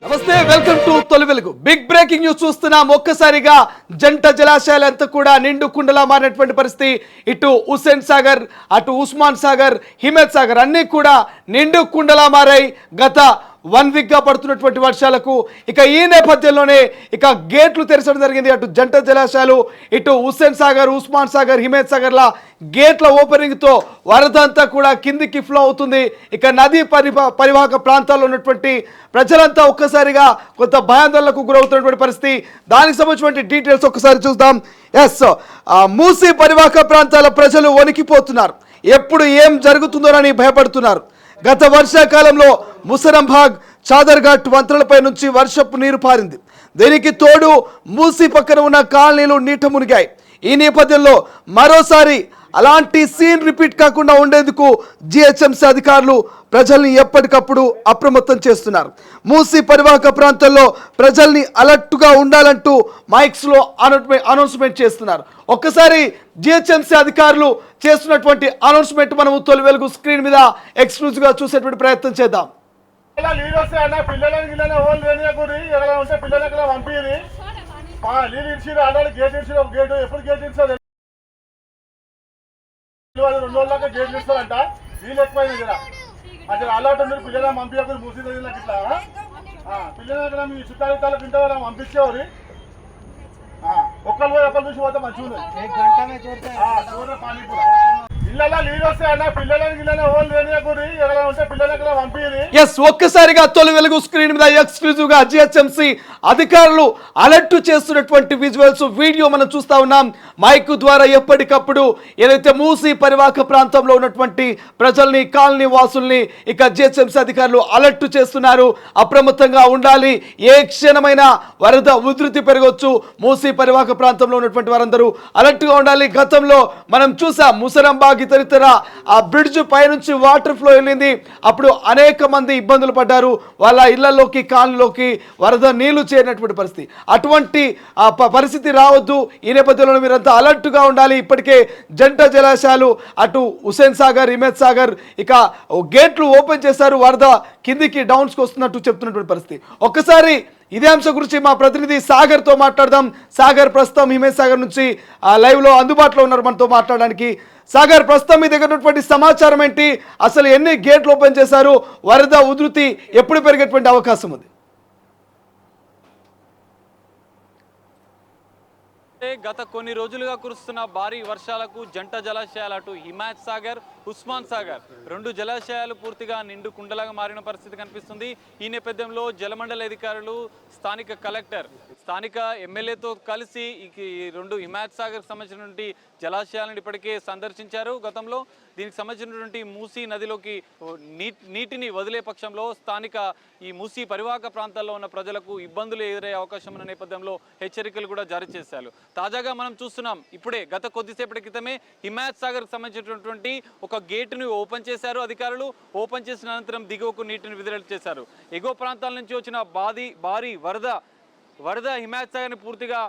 నమస్తే, welcome to తొలి వెలుగు. బిగ్ బ్రేకింగ్ న్యూస్ చూస్తున్నాం. ఒక్కసారిగా జంట జలాశయాలంతా కూడా నిండు కుండలా మారినటువంటి పరిస్థితి. ఇటు హుస్సేన్ సాగర్, అటు ఉస్మాన్ సాగర్, హిమత్ సాగర్ అన్నీ కూడా నిండు కుండలా మారాయి గత 1 వీక్ గా పడుతున్నటువంటి వర్షాలకు. ఇక ఈ నేపథ్యంలోనే ఇక గేట్లు తెరచడం జరిగింది. అటు జంట జలాశయాలు, ఇటు హుస్సేన్ సాగర్, ఉస్మాన్ సాగర్, హిమత్ సాగర్ల గేట్ల ఓపెనింగ్ తో వరద అంతా కూడా కిందికి ఫ్లో అవుతుంది. ఇక నదీ పరివాహక ప్రాంతాల్లో ఉన్నటువంటి ప్రజలంతా ఒక్కసారిగా కొంత భయాందోళనకు గురవుతున్నటువంటి పరిస్థితి. దానికి సంబంధించిన డీటెయిల్స్ ఒక్కసారి చూద్దాం. మూసీ పరివాహక ప్రాంతాల ప్రజలు వణికిపోతున్నారు. ఎప్పుడు ఏం జరుగుతుందోనని భయపడుతున్నారు. గత వర్షాకాలంలో ముసరంబాగ్, చాదర్ఘాట్ వంతెనలపై నుంచి వర్షపు నీరు పారింది. దీనికి తోడు మూసీ పక్కన ఉన్న కాలనీలు నీట మునిగాయి. ఈ నేపథ్యంలో మరోసారి అలాంటి సీన్ రిపీట్ కాకుండా ఉండేందుకు జిహెచ్ఎంసీ అధికారులు ప్రజల్ని ఎప్పటికప్పుడు అప్రమత్తం చేస్తున్నారు. మూసీ పరివాహక ప్రాంతాల్లో ప్రజల్ని అలర్ట్గా ఉండాలంటూ మైక్స్లో అనౌన్స్మెంట్ చేస్తున్నారు. ఒక్కసారి జిహెచ్ఎంసీ అధికారులు చేస్తున్నటువంటి అనౌన్స్మెంట్ మనం తొలి వెలుగు స్క్రీన్ మీద ఎక్స్క్లూజివ్ గా చూసేటువంటి ప్రయత్నం చేద్దాం. గేట్ ఇస్తారంట వీళ్ళు ఎక్కువైంది కదా అది అలవాటు ఉంది. పిల్లలు పంపించకూడదు మూసీ దగ్గర ఇట్లా పిల్లల దగ్గర మీ చుట్టాలు తింటే వాళ్ళని పంపించేవారు. ఒక్కరు పోయి ఒకరు చూసి పోతే మంచిగా ఉంది. పానీపూర ఇళ్ళలో నీళ్ళు వస్తాయన్న పిల్లలని గిల్లనే ఓళ్ళు లేనియకూరి ఎవరైనా ఉంటే పిల్లల దగ్గర పంపించి. ఒక్కసారిగా తొలి వెలుగు స్క్రీన్ మీద ఎక్స్క్లూజివ్ గా జిహెచ్ఎంసీ అధికారులు అలర్ట్ చేస్తున్నటువంటి విజువల్స్, వీడియో మనం చూస్తా ఉన్నాం. మైక్ ద్వారా ఎప్పటికప్పుడు ఏదైతే మూసీ పరివాహక ప్రాంతంలో ఉన్నటువంటి ప్రజల్ని, కాలనీ వాసుల్ని ఇక జిహెచ్ఎంసీ అధికారులు అలర్ట్ చేస్తున్నారు. అప్రమత్తంగా ఉండాలి. ఏ క్షణమైన వరద ఉధృతి పెరగొచ్చు. మూసీ పరివాహక ప్రాంతంలో ఉన్నటువంటి వారందరూ అలర్ట్ గా ఉండాలి. గతంలో మనం చూసాం ముసరంబాగ్ ఇతరితర ఆ బ్రిడ్జ్ పైనుంచి వాటర్ ఫ్లో వెళ్ళింది. అప్పుడు అనేక మంది ఇబ్బందులు పడ్డారు. వాళ్ళ ఇళ్లలోకి, కాలనీలోకి వరద నీళ్లు చేరినటువంటి పరిస్థితి. అటువంటి పరిస్థితి రావద్దు. ఈ నేపథ్యంలో మీరంతా అలర్ట్గా ఉండాలి. ఇప్పటికే జంట జలాశయాలు అటు హుస్సేన్ సాగర్, హిమత్ సాగర్ ఇక గేట్లు ఓపెన్ చేశారు. వరద కిందికి డౌన్స్కి వస్తున్నట్టు చెప్తున్నటువంటి పరిస్థితి. ఒక్కసారి ఇదే అంశం గురించి మా ప్రతినిధి సాగర్తో మాట్లాడదాం. సాగర్ ప్రస్తుతం హిమత్ సాగర్ నుంచి లైవ్లో అందుబాటులో ఉన్నారు మనతో మాట్లాడడానికి. సాగర్, ప్రస్తుతం మీ దగ్గర ఉన్నటువంటి సమాచారం ఏంటి? అసలు ఎన్ని గేట్లు ఓపెన్ చేశారు? వరద ఉధృతి ఎప్పుడు పెరిగేటువంటి అవకాశం ఉంది? గత కొన్ని రోజులుగా కురుస్తున్న భారీ వర్షాలకు జంట జలాశయాలు అటు హిమత్ సాగర్, ఉస్మాన్ సాగర్ 2 జలాశయాలు పూర్తిగా నిండు కుండలాగా మారిన పరిస్థితి కనిపిస్తుంది. ఈ నేపథ్యంలో జలమండలి అధికారులు, స్థానిక కలెక్టర్, స్థానిక ఎమ్మెల్యేతో కలిసి ఈ 2 హిమత్ సాగర్ సంబంధించినటువంటి జలాశయాలను ఇప్పటికే సందర్శించారు. గతంలో దీనికి సంబంధించినటువంటి మూసీ నదిలోకి నీటిని వదిలే పక్షంలో స్థానిక ఈ మూసీ పరివాహక ప్రాంతాల్లో ఉన్న ప్రజలకు ఇబ్బందులు ఎదురయ్యే అవకాశం ఉన్న నేపథ్యంలో హెచ్చరికలు కూడా జారీ చేశారు. తాజాగా మనం చూస్తున్నాం, ఇప్పుడే గత కొద్దిసేపటి క్రితమే హిమత్ సాగర్కి సంబంధించినటువంటి ఒక గేటును ఓపెన్ చేశారు అధికారులు. ఓపెన్ చేసిన అనంతరం దిగువకు నీటిని విడుదల చేశారు. ఎగువ ప్రాంతాల నుంచి వచ్చిన భారీ వరద హిమత్ సాగర్ని పూర్తిగా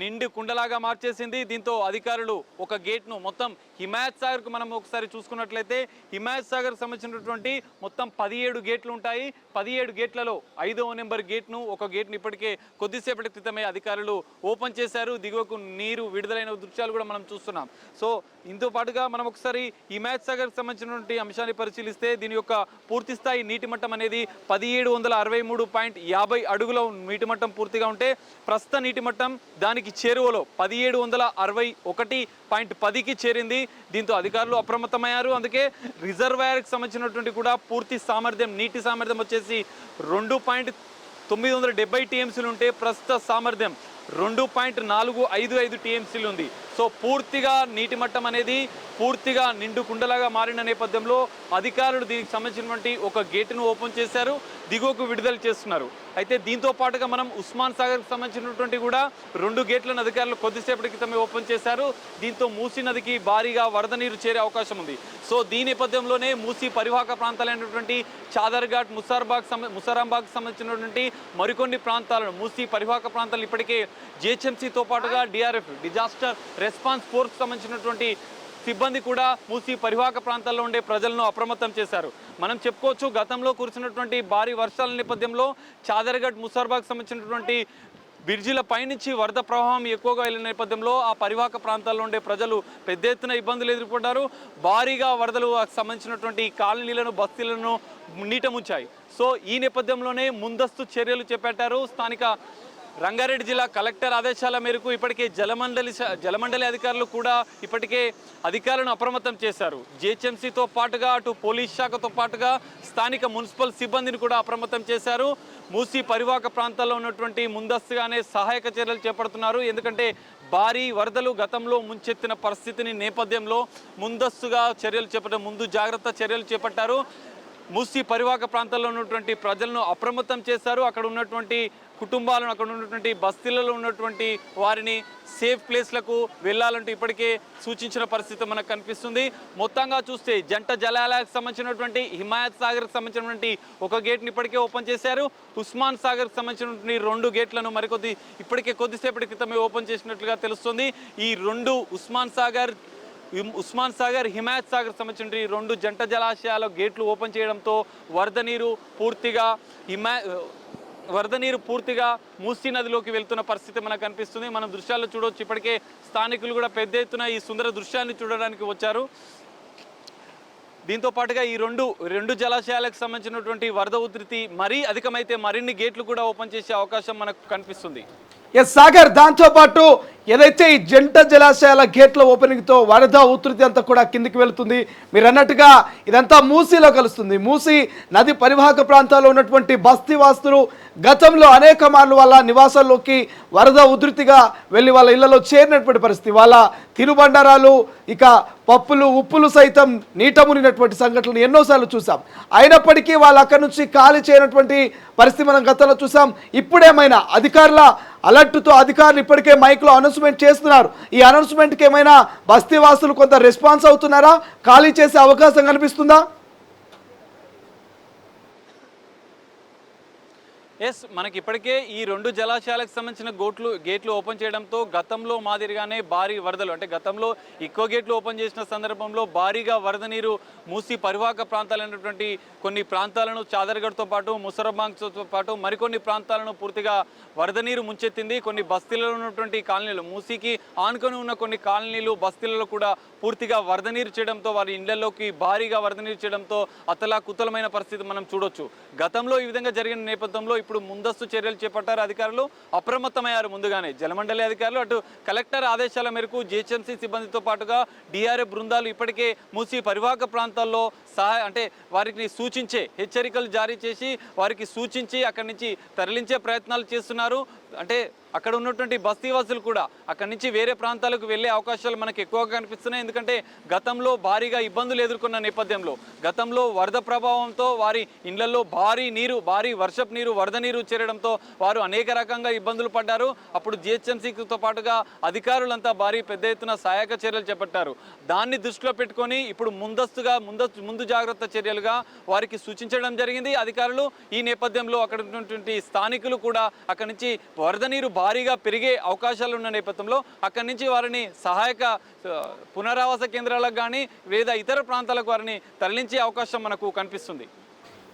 నిండు కుండలాగా మార్చేసింది. దీంతో అధికారులు ఒక గేట్ను మొత్తం హిమత్ సాగర్కు మనం ఒకసారి చూసుకున్నట్లయితే హిమత్ సాగర్ సంబంధించినటువంటి మొత్తం 17 గేట్లు ఉంటాయి. 17 గేట్లలో 5వ నెంబర్ గేట్ను, ఒక గేట్ను ఇప్పటికే కొద్దిసేపటి క్రితమే అధికారులు ఓపెన్ చేశారు. దిగువకు నీరు విడుదలైన దృశ్యాలు కూడా మనం చూస్తున్నాం. సో ఇంతో పాటుగా మనం ఒకసారి హిమత్ సాగర్కి సంబంధించినటువంటి అంశాన్ని పరిశీలిస్తే దీని యొక్క పూర్తి స్థాయి నీటి మట్టం అనేది 1763.50 అడుగుల నీటి మట్టం పూర్తిగా ఉంటే, ప్రస్తుత నీటి మట్టం దానికి చేరువలో 1761.10కి చేరింది. దీంతో అధికారులు అప్రమత్తమయ్యారు. అందుకే రిజర్వాయర్కి సంబంధించినటువంటి కూడా పూర్తి సామర్థ్యం, నీటి సామర్థ్యం వచ్చేసి 2.970 టీఎంసీలు ఉంటే ప్రస్తుత సామర్థ్యం 2.455 టీఎంసీలు ఉంది. సో పూర్తిగా నీటి మట్టం అనేది పూర్తిగా నిండు కుండలాగా మారిన నేపథ్యంలో అధికారులు దీనికి సంబంధించినటువంటి ఒక గేటును ఓపెన్ చేశారు, దిగువకు విడుదల చేస్తున్నారు. అయితే దీంతో పాటుగా మనం ఉస్మాన్ సాగర్కి సంబంధించినటువంటి కూడా 2 గేట్లను అధికారులు కొద్దిసేపటి క్రితమే ఓపెన్ చేశారు. దీంతో మూసీ నదికి భారీగా వరద నీరు చేరే అవకాశం ఉంది. సో దీని నేపథ్యంలోనే మూసీ పరివాహక ప్రాంతాలైనటువంటి చాదర్ఘాట్, ముసరాంబాగ్ సంబంధించినటువంటి మరికొన్ని ప్రాంతాలను, మూసీ పరివాహక ప్రాంతాలను ఇప్పటికే జిహెచ్ఎంసీతో పాటుగా డిఆర్ఎఫ్, డిజాస్టర్ రెస్పాన్స్ ఫోర్స్ సంబంధించినటువంటి సిబ్బంది కూడా మూసీ పరివాహక ప్రాంతాల్లో ఉండే ప్రజలను అప్రమత్తం చేశారు. మనం చెప్పుకోవచ్చు గతంలో కురిసినటువంటి భారీ వర్షాల నేపథ్యంలో చాదర్ఘట్ ముసార్బాగ్ సంబంధించినటువంటి బ్రిడ్జిల పైనుంచి వరద ప్రవాహం ఎక్కువగా వెళ్ళిన నేపథ్యంలో ఆ పరివాహక ప్రాంతాల్లో ఉండే ప్రజలు పెద్ద ఎత్తున ఇబ్బందులు ఎదుర్కొంటారు. భారీగా వరదలు సంబంధించినటువంటి కాలనీలను బస్తీలను నీట ముంచాయి. సో ఈ నేపథ్యంలోనే ముందస్తు చర్యలు చేపట్టారు. స్థానిక రంగారెడ్డి జిల్లా కలెక్టర్ ఆదేశాల మేరకు ఇప్పటికే జలమండలి అధికారులు కూడా ఇప్పటికే అధికారులను అప్రమత్తం చేశారు. జిహెచ్ఎంసీతో పాటుగా అటు పోలీస్ శాఖతో పాటుగా స్థానిక మున్సిపల్ సిబ్బందిని కూడా అప్రమత్తం చేశారు. మూసీ పరివాహక ప్రాంతాల్లో ఉన్నటువంటి ముందస్తుగానే సహాయక చర్యలు చేపడుతున్నారు. ఎందుకంటే భారీ వరదలు గతంలో ముంచెత్తిన పరిస్థితిని నేపథ్యంలో ముందస్తుగా చర్యలు చేపట్టారు, ముందు జాగ్రత్త చర్యలు చేపట్టారు. మూసీ పరివాహక ప్రాంతాల్లో ఉన్నటువంటి ప్రజలను అప్రమత్తం చేశారు. అక్కడ ఉన్నటువంటి కుటుంబాలను, అక్కడ ఉన్నటువంటి బస్తీలలో ఉన్నటువంటి వారిని సేఫ్ ప్లేస్లకు వెళ్ళాలంటూ ఇప్పటికే సూచించిన పరిస్థితి మనకు కనిపిస్తుంది. మొత్తంగా చూస్తే జంట జలాలకు సంబంధించినటువంటి హిమాయత్ సాగర్కి సంబంధించినటువంటి ఒక గేట్ని ఇప్పటికే ఓపెన్ చేశారు. ఉస్మాన్ సాగర్కి సంబంధించినటువంటి 2 గేట్లను ఇప్పటికే కొద్దిసేపటి క్రితమే ఓపెన్ చేసినట్లుగా తెలుస్తుంది. ఈ 2 ఉస్మాన్ సాగర్, హిమాయత్ సాగర్ సంబంధించిన 2 జంట జలాశయాల గేట్లు ఓపెన్ చేయడంతో వరద నీరు పూర్తిగా మూసీ నదిలోకి వెళ్తున్న పరిస్థితి మనకు కనిపిస్తుంది. మనం దృశ్యాల్లో చూడవచ్చు. ఇప్పటికే స్థానికులు కూడా పెద్ద ఎత్తున ఈ సుందర దృశ్యాన్ని చూడడానికి వచ్చారు. దీంతో పాటుగా ఈ రెండు జలాశయాలకు సంబంధించినటువంటి వరద ఉధృతి మరీ అధికమైతే మరిన్ని గేట్లు కూడా ఓపెన్ చేసే అవకాశం మనకు కనిపిస్తుంది. ఎస్ సాగర్, దాంతో పాటు ఏదైతే ఈ జంట జలాశయాల గేట్ల ఓపెనింగ్తో వరద ఉధృతి అంతా కూడా కిందికి వెళుతుంది. మీరు అన్నట్టుగా ఇదంతా మూసీలో కలుస్తుంది. మూసీ నది పరివాహక ప్రాంతాల్లో ఉన్నటువంటి బస్తీ వాసులు గతంలో అనేక మార్లు వాళ్ళ నివాసాల్లోకి వరద ఉధృతిగా వెళ్ళి వాళ్ళ ఇళ్లలో చేరినటువంటి పరిస్థితి, వాళ్ళ తినుబండారాలు ఇక పప్పులు ఉప్పులు సైతం నీట మునిగినటువంటి సంఘటనలు ఎన్నోసార్లు చూసాం. అయినప్పటికీ వాళ్ళు అక్కడి నుంచి ఖాళీ చేయనటువంటి పరిస్థితి మనం గతంలో చూసాం. ఇప్పుడేమైనా అధికారుల అలర్ట్తో అధికారులు ఇప్పటికే మైక్లో అనౌన్స్మెంట్ చేస్తున్నారు. ఈ అనౌన్స్మెంట్కి ఏమైనా బస్తీవాసులు కొంత రెస్పాన్స్ అవుతున్నారా? ఖాళీ చేసే అవకాశం కనిపిస్తుందా? ఎస్, మనకి ఇప్పటికే ఈ 2 జలాశయాలకు సంబంధించిన గేట్లు ఓపెన్ చేయడంతో గతంలో మాదిరిగానే భారీ వరదలు, అంటే గతంలో ఎక్కువ గేట్లు ఓపెన్ చేసిన సందర్భంలో భారీగా వరద నీరు మూసీ పరివాహక ప్రాంతాలైనటువంటి కొన్ని ప్రాంతాలను చాదర్ఘడ్తో పాటు ముసరబాంగ్తో పాటు మరికొన్ని ప్రాంతాలను పూర్తిగా వరద నీరు ముంచెత్తింది. కొన్ని బస్తీలలో ఉన్నటువంటి కాలనీలు, మూసీకి ఆనుకొని ఉన్న కొన్ని కాలనీలు బస్తీలలో కూడా పూర్తిగా వరద నీరు చేయడంతో వారి ఇళ్లలోకి భారీగా వరద నీరు చేయడంతో అతలాకుతలమైన పరిస్థితి మనం చూడొచ్చు. గతంలో ఈ విధంగా జరిగిన నేపథ్యంలో ఇప్పుడు ముందస్తు చర్యలు చేపట్టారు. అధికారులు అప్రమత్తమయ్యారు. ముందుగానే జలమండలి అధికారులు అటు కలెక్టర్ ఆదేశాల మేరకు జిహెచ్ఎంసీ సిబ్బందితో పాటుగా డిఆర్ఎఫ్ బృందాలు ఇప్పటికే మూసీ పరివాహక ప్రాంతాల్లో అంటే వారికి సూచించే హెచ్చరికలు జారీ చేసి వారికి సూచించి అక్కడి నుంచి తరలించే ప్రయత్నాలు చేస్తున్నారు. అంటే అక్కడ ఉన్నటువంటి బస్తీవాసులు కూడా అక్కడి నుంచి వేరే ప్రాంతాలకు వెళ్ళే అవకాశాలు మనకు ఎక్కువగా కనిపిస్తున్నాయి. ఎందుకంటే గతంలో భారీగా ఇబ్బందులు ఎదుర్కొన్న నేపథ్యంలో గతంలో వరద ప్రభావంతో వారి ఇళ్లలో భారీ వర్షపు నీరు వరద నీరు చేరడంతో వారు అనేక రకంగా ఇబ్బందులు పడ్డారు. అప్పుడు జిహెచ్ఎంసీతో పాటుగా అధికారులంతా పెద్ద ఎత్తున సహాయక చర్యలు చేపట్టారు. దాన్ని దృష్టిలో పెట్టుకొని ఇప్పుడు ముందు జాగ్రత్త చర్యలుగా వారికి సూచించడం జరిగింది అధికారులు. ఈ నేపథ్యంలో అక్కడ ఉన్నటువంటి స్థానికులు కూడా అక్కడి నుంచి వరద నీరు భారీగా పెరిగే అవకాశాలు ఉన్న నేపథ్యంలో అక్కడి నుంచి వారిని సహాయక పునరావాస కేంద్రాలకు కానీ లేదా ఇతర ప్రాంతాలకు వారిని తరలించే అవకాశం మనకు కనిపిస్తుంది.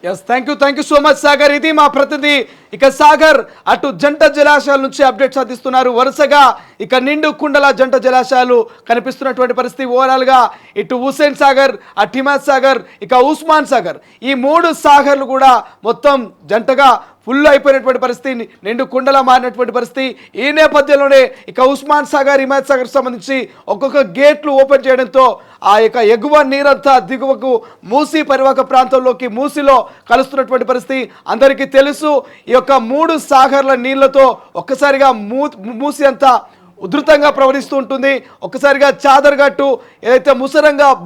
Yes, thank you so much Sagar. ఇది మా ప్రతినిధి. ఇక సాగర్ అటు జంట జలాశయాల నుంచి అప్డేట్స్ అందిస్తున్నారు. వరుసగా ఇక నిండు కుండల జంట జలాశయాలు కనిపిస్తున్నటువంటి పరిస్థితి. ఓవరాల్గా ఇటు హుస్సేన్ సాగర్, అటు హిమాయత్ సాగర్, ఇక ఉస్మాన్ సాగర్, ఈ 3 సాగర్లు కూడా మొత్తం జంటగా ఫుల్ అయిపోయినటువంటి పరిస్థితి, నిండు కుండలా మారినటువంటి పరిస్థితి. ఈ నేపథ్యంలోనే ఇక ఉస్మాన్ సాగర్, హిమాయత్ సాగర్ సంబంధించి ఒక్కొక్క గేట్లు ఓపెన్ చేయడంతో ఆ యొక్క ఎగువ నీరంతా దిగువకు మూసీ పరివాహక ప్రాంతంలోకి మూసీలో కలుస్తున్నటువంటి పరిస్థితి అందరికీ తెలుసు. ఈ యొక్క 3 సాగర్ల నీళ్లతో ఒక్కసారిగా మూసీ అంతా ఉధృతంగా ప్రవహిస్తూ ఉంటుంది. ఒక్కసారిగా చాదర్ఘట్టు ఏదైతే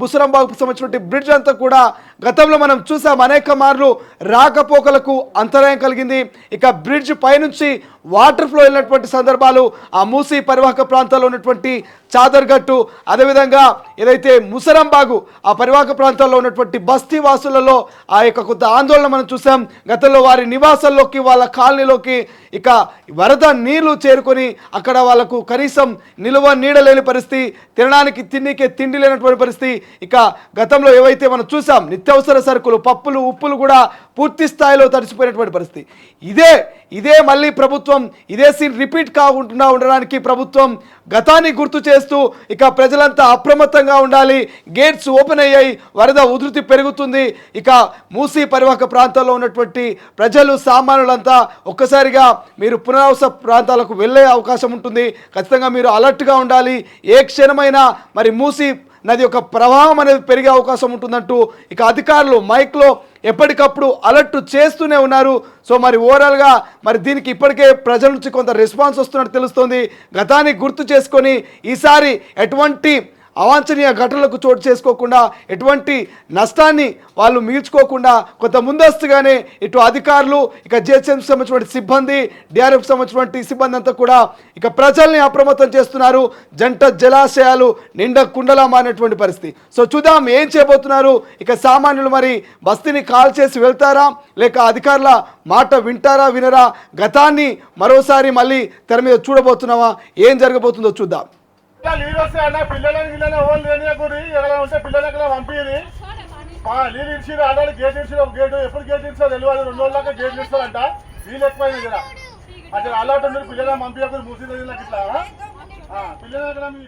బుసరంబాగ్కు సంబంధించిన బ్రిడ్జ్ అంతా కూడా గతంలో మనం చూసాం అనేక మార్లు రాకపోకలకు అంతరాయం కలిగింది. ఇక బ్రిడ్జ్ పైనుంచి వాటర్ ఫ్లో వెళ్ళినటువంటి సందర్భాలు ఆ మూసీ పరివాహక ప్రాంతాల్లో ఉన్నటువంటి చాదర్ఘట్టు, అదేవిధంగా ఏదైతే ముసరంబాగు ఆ పరివాహక ప్రాంతాల్లో ఉన్నటువంటి బస్తీ వాసులలో ఆ యొక్క కొంత ఆందోళన మనం చూసాం. గతంలో వారి నివాసాల్లోకి వాళ్ళ కాలనీలోకి ఇక వరద నీళ్లు చేరుకొని అక్కడ వాళ్ళకు కనీసం నిలువ నీడలేని పరిస్థితి, తినడానికి తిండి లేనటువంటి పరిస్థితి. ఇక గతంలో ఏవైతే మనం చూసాం నిత్యావసర సరుకులు, పప్పులు, ఉప్పులు కూడా పూర్తి స్థాయిలో తడిసిపోయినటువంటి పరిస్థితి. ఇదే మళ్ళీ ప్రభుత్వం ఇదే సీన్ రిపీట్ కాకుండా ఉండడానికి ప్రభుత్వం గతాన్ని గుర్తు చేస్తూ ఇక ప్రజలంతా అప్రమత్తంగా ఉండాలి. గేట్స్ ఓపెన్ అయ్యాయి, వరద ఉధృతి పెరుగుతుంది. ఇక మూసీ పరివాహక ప్రాంతాల్లో ఉన్నటువంటి ప్రజలు, సామాన్యులంతా ఒక్కసారిగా మీరు పునరావాస ప్రాంతాలకు వెళ్ళే అవకాశం ఉంటుంది. ఖచ్చితంగా మీరు అలర్ట్గా ఉండాలి. ఏ క్షణమైనా మరి మూసీ నది యొక్క ప్రవాహం అనేది పెరిగే అవకాశం ఉంటుందంటూ ఇక అధికారులు మైక్లో ఎప్పటికప్పుడు అలర్ట్ చేస్తూనే ఉన్నారు. సో మరి ఓవరాల్గా మరి దీనికి ఇప్పటికే ప్రజల నుంచి కొంత రెస్పాన్స్ వస్తున్నట్టు తెలుస్తుంది. గతాన్ని గుర్తు చేసుకొని ఈసారి ఎటువంటి అవాంఛనీయ ఘటనలకు చోటు చేసుకోకుండా, ఎటువంటి నష్టాన్ని వాళ్ళు మీల్చుకోకుండా కొంత ముందస్తుగానే ఇటు అధికారులు, ఇక జిహెచ్ఎంసీ సంబంధించిన సిబ్బంది, డిఆర్ఎఫ్ సంబంధించిన సిబ్బంది అంతా కూడా ఇక ప్రజల్ని అప్రమత్తం చేస్తున్నారు. జంట జలాశయాలు నిండా కుండలా మారినటువంటి పరిస్థితి. సో చూద్దాం ఏం చేయబోతున్నారు. ఇక సామాన్యులు మరి బస్తీని కాల్ చేసి వెళ్తారా, లేక అధికారుల మాట వింటారా వినరా, గతాన్ని మరోసారి మళ్ళీ తెర మీద చూడబోతున్నావా, ఏం జరగబోతుందో చూద్దాం. నీళ్ళు వస్తాయి అన్న, పిల్లలని ఓన్ లేనియకూరి ఎక్కడ ఉంటే పిల్లలు ఎక్కడ పంపింది. నీళ్ళు ఇచ్చి ఆడాలి, గేట్ ఇచ్చి ఒక గేటు ఎప్పుడు గేట్ ఇస్తారో తెలియదు. 2 రోజుల దాకా గేట్లు ఇస్తారంట. నీళ్ళు ఎక్కువైనా జర అలవాటు పిల్లలు పంపించకూరి మూసి ఇట్లా పిల్లలు ఎక్కడ మీ